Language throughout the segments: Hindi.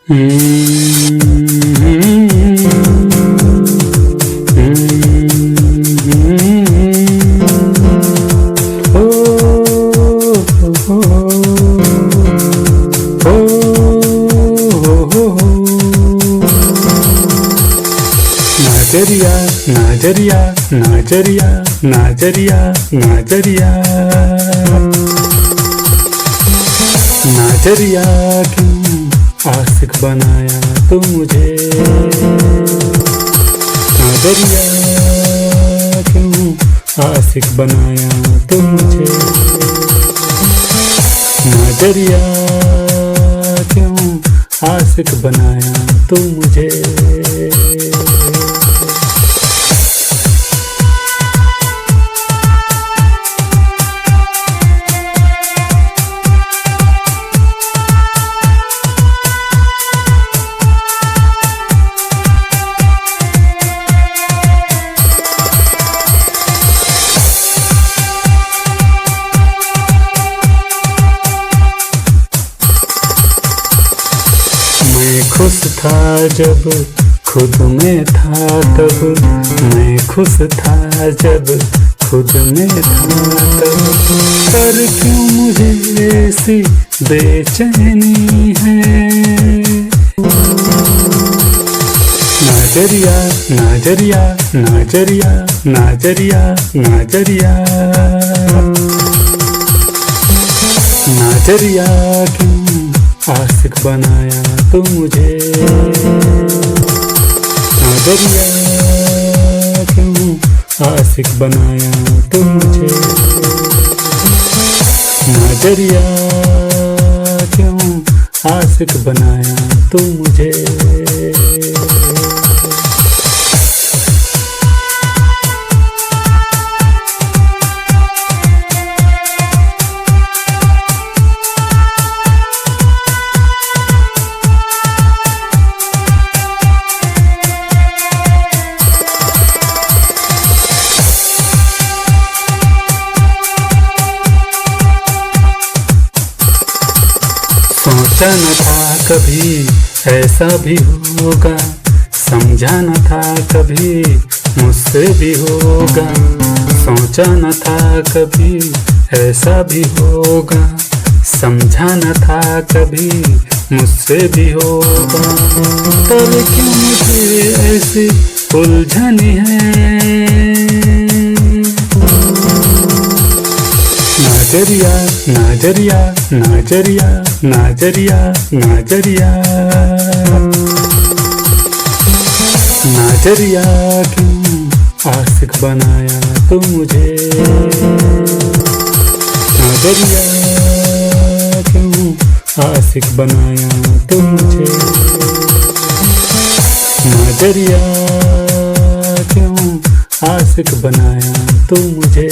नाजरिया नाजरिया नाजरिया नाजरिया नाजरिया नाजरिया क्यों आशिक बनाया तू मुझे। नाजरिया क्यों आशिक बनाया तू मुझे। नाजरिया क्यों आशिक बनाया तू मुझे। खुश था जब खुद में था तब, मैं खुश था जब खुद में था तब, पर क्यों मुझे ऐसी बेचैनी है। नाजरिया नाजरिया नाजरिया नाजरिया नाजरिया नाजरिया क्यों आशिक बनाया तू मुझे। नाजरिया क्यों आशिक बनाया तू मुझे। नाजरिया क्यों आशिक बनाया तू मुझे। सोचा न था कभी ऐसा भी होगा, समझा न था कभी मुझसे भी होगा। सोचा न था कभी ऐसा भी होगा, समझा न था कभी मुझसे भी होगा। पर क्यों मुझे ऐसी उलझन है। नाजरिया नाजरिया नाजरिया नाजरिया नाजरिया नाजरिया क्यों आशिक बनाया तू मुझे। नाजरिया क्यों आशिक बनाया तू मुझे। नाजरिया क्यों आशिक बनाया तू मुझे।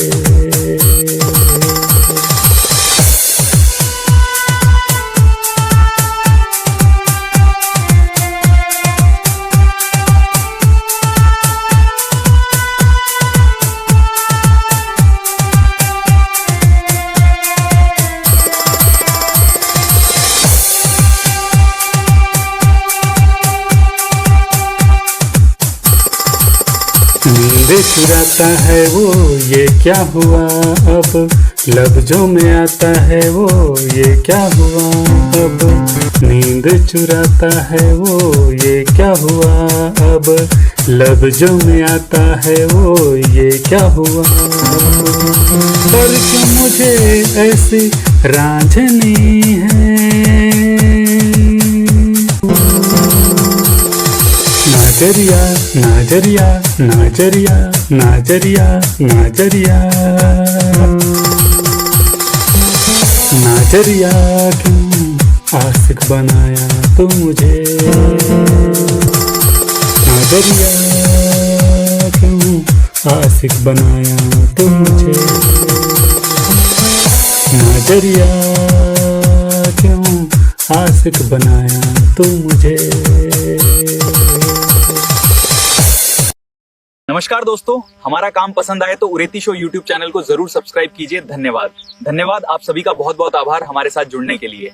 नींद चुराता है वो ये क्या हुआ अब, लफ्जों में आता है वो ये क्या हुआ अब। नींद चुराता है वो ये क्या हुआ अब, लफ्जों में आता है वो ये क्या हुआ। पर क्यों मुझे ऐसी रांझनी है। नाजरिया नाजरिया नाजरिया नाजरिया नाजरिया नाजरिया क्यों आशिक बनाया तू मुझे। नाजरिया क्यों आशिक बनाया तू मुझे। नाजरिया क्यों आशिक बनाया तू मुझे। नमस्कार दोस्तों, हमारा काम पसंद आए तो उरेती शो यूट्यूब चैनल को जरूर सब्सक्राइब कीजिए। धन्यवाद। धन्यवाद आप सभी का बहुत बहुत आभार हमारे साथ जुड़ने के लिए।